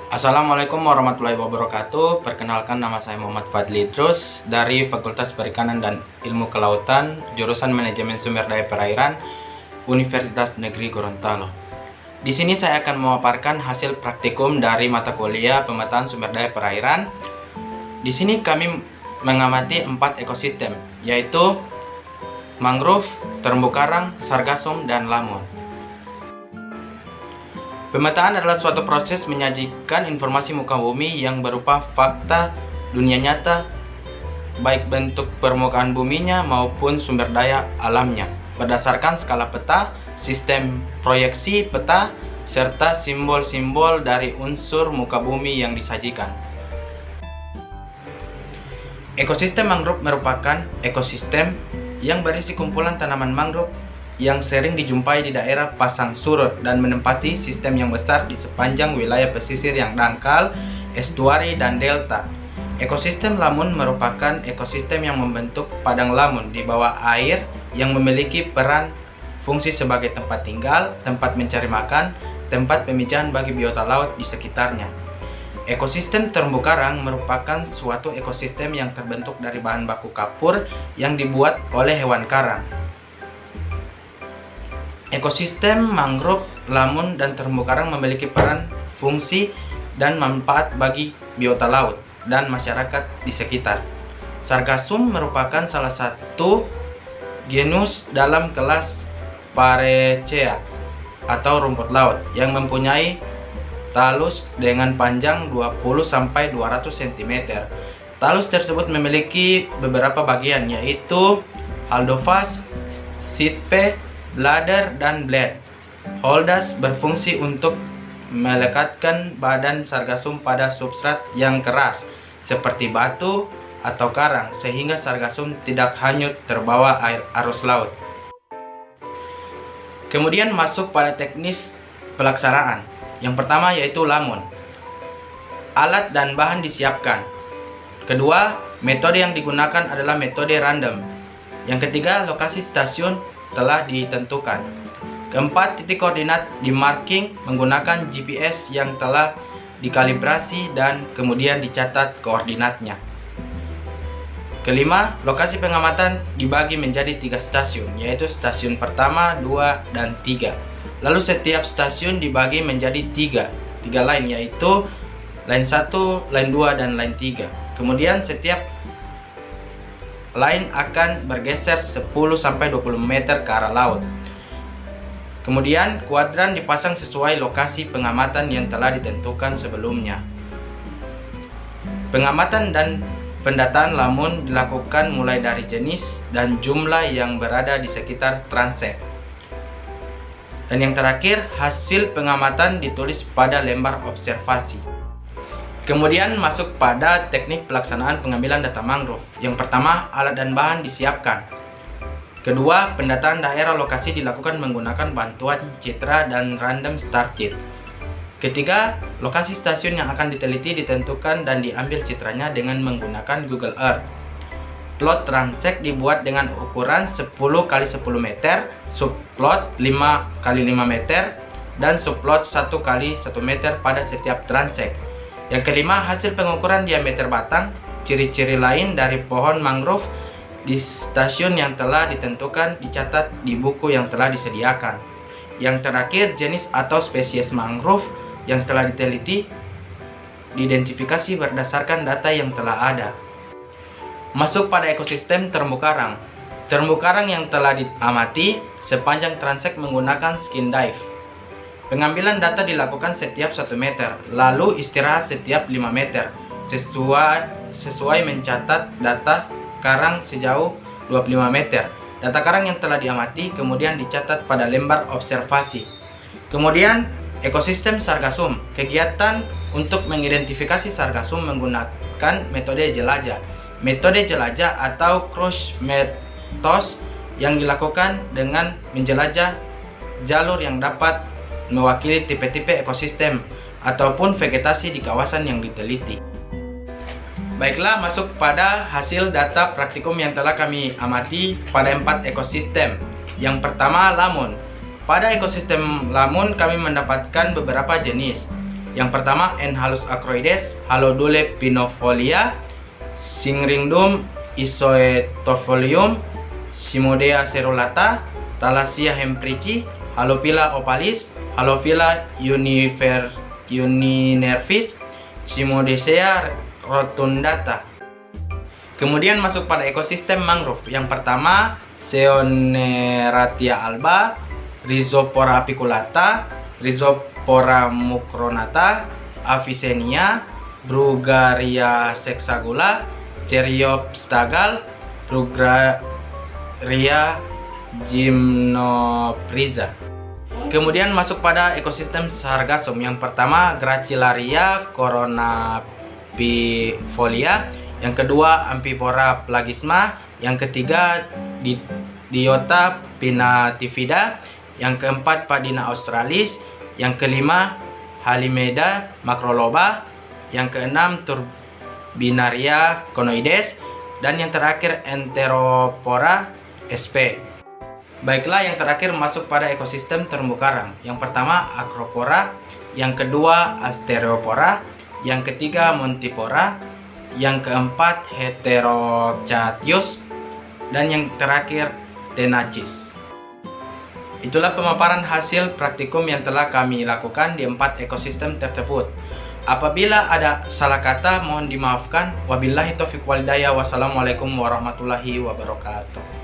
Assalamualaikum warahmatullahi wabarakatuh. Perkenalkan, nama saya Muhammad Fadli Idrus dari Fakultas Perikanan dan Ilmu Kelautan, jurusan Manajemen Sumber Daya Perairan, Universitas Negeri Gorontalo. Di sini saya akan memaparkan hasil praktikum dari mata kuliah Pemetaan Sumber Daya Perairan. Di sini kami mengamati 4 ekosistem, yaitu mangrove, terumbu karang, sargassum, dan lamun. Pemetaan adalah suatu proses menyajikan informasi muka bumi yang berupa fakta dunia nyata, baik bentuk permukaan buminya maupun sumber daya alamnya, berdasarkan skala peta, sistem proyeksi peta, serta simbol-simbol dari unsur muka bumi yang disajikan. Ekosistem mangrove merupakan ekosistem yang berisi kumpulan tanaman mangrove yang sering dijumpai di daerah pasang surut dan menempati sistem yang besar di sepanjang wilayah pesisir yang dangkal, estuari, dan delta. Ekosistem lamun merupakan ekosistem yang membentuk padang lamun di bawah air yang memiliki peran fungsi sebagai tempat tinggal, tempat mencari makan, tempat pemijahan bagi biota laut di sekitarnya. Ekosistem terumbu karang merupakan suatu ekosistem yang terbentuk dari bahan baku kapur yang dibuat oleh hewan karang. Ekosistem mangrove, lamun, dan terumbu karang memiliki peran, fungsi, dan manfaat bagi biota laut dan masyarakat di sekitar. Sargassum merupakan salah satu genus dalam kelas Paracea atau rumput laut yang mempunyai talus dengan panjang 20-200 cm. Talus tersebut memiliki beberapa bagian, yaitu holdfast, sitpe, bladder, dan blade. Holdfast berfungsi untuk melekatkan badan sargassum pada substrat yang keras seperti batu atau karang sehingga sargassum tidak hanyut terbawa air arus laut. Kemudian masuk pada teknis pelaksanaan. Yang pertama yaitu lamun. Alat dan bahan disiapkan. Kedua, metode yang digunakan adalah metode random. Yang ketiga, lokasi stasiun telah ditentukan. Keempat, titik koordinat di marking menggunakan GPS yang telah dikalibrasi dan kemudian dicatat koordinatnya. Kelima, lokasi pengamatan dibagi menjadi 3 stasiun, yaitu stasiun pertama, 2, dan 3. Lalu setiap stasiun dibagi menjadi 3 line, yaitu line 1, line 2, dan line 3. Kemudian setiap line akan bergeser 10-20 meter ke arah laut. Kemudian kuadran dipasang sesuai lokasi pengamatan yang telah ditentukan sebelumnya. Pengamatan dan pendataan lamun dilakukan mulai dari jenis dan jumlah yang berada di sekitar transek. Dan yang terakhir, hasil pengamatan ditulis pada lembar observasi. Kemudian masuk pada teknik pelaksanaan pengambilan data mangrove. Yang pertama, alat dan bahan disiapkan. Kedua, pendataan daerah lokasi dilakukan menggunakan bantuan citra dan random start kit. Ketiga, lokasi stasiun yang akan diteliti ditentukan dan diambil citranya dengan menggunakan Google Earth. Plot transek dibuat dengan ukuran 10x10 meter, subplot 5x5 meter, dan subplot 1x1 meter pada setiap transek. Yang kelima, hasil pengukuran diameter batang, ciri-ciri lain dari pohon mangrove di stasiun yang telah ditentukan dicatat di buku yang telah disediakan. Yang terakhir, jenis atau spesies mangrove yang telah diteliti diidentifikasi berdasarkan data yang telah ada. Masuk pada ekosistem terumbu karang. Terumbu karang yang telah diamati sepanjang transek menggunakan skin dive. Pengambilan data dilakukan setiap 1 meter, lalu istirahat setiap 5 meter, sesuai mencatat data karang sejauh 25 meter. Data karang yang telah diamati kemudian dicatat pada lembar observasi. Kemudian, ekosistem sargassum. Kegiatan untuk mengidentifikasi sargassum menggunakan metode jelajah. Metode jelajah atau cruise methods yang dilakukan dengan menjelajah jalur yang dapat mewakili tipe-tipe ekosistem ataupun vegetasi di kawasan yang diteliti. Baiklah, masuk pada hasil data praktikum yang telah kami amati pada 4 ekosistem. Yang pertama, lamun. Pada ekosistem lamun kami mendapatkan beberapa jenis, Yang pertama Enhalus acroides, Halodule pinofolia, Syringdum isoetofolium, Cimodea cerulata, Thalassia hemprici, Halophila opalis, Halophila uninervis, Cimodacea rotundata. Kemudian masuk pada ekosistem mangrove. Yang pertama Seoneratia alba, Rhizopora apiculata, Rhizopora mucronata, Avicennia, Brugaria sexagula, Cereopstagal, Brugaria gymnopriza. Kemudian masuk pada ekosistem Sargassum. Yang pertama Gracilaria coronapifolia, yang kedua Amphipora plagisma, yang ketiga Diota pinnatifida, yang keempat Padina australis, yang kelima Halimeda macroloba, yang keenam Turbinaria conoides, dan yang terakhir Enteropora sp. Baiklah, yang terakhir masuk pada ekosistem terumbu karang. Yang pertama Acropora, yang kedua Astereopora, yang ketiga Montipora, yang keempat Heterochathius, dan yang terakhir Tenacis. Itulah pemaparan hasil praktikum yang telah kami lakukan di 4 ekosistem tersebut. Apabila ada salah kata mohon dimaafkan. Wabillahi taufiq wal hidayah. Wassalamualaikum warahmatullahi wabarakatuh.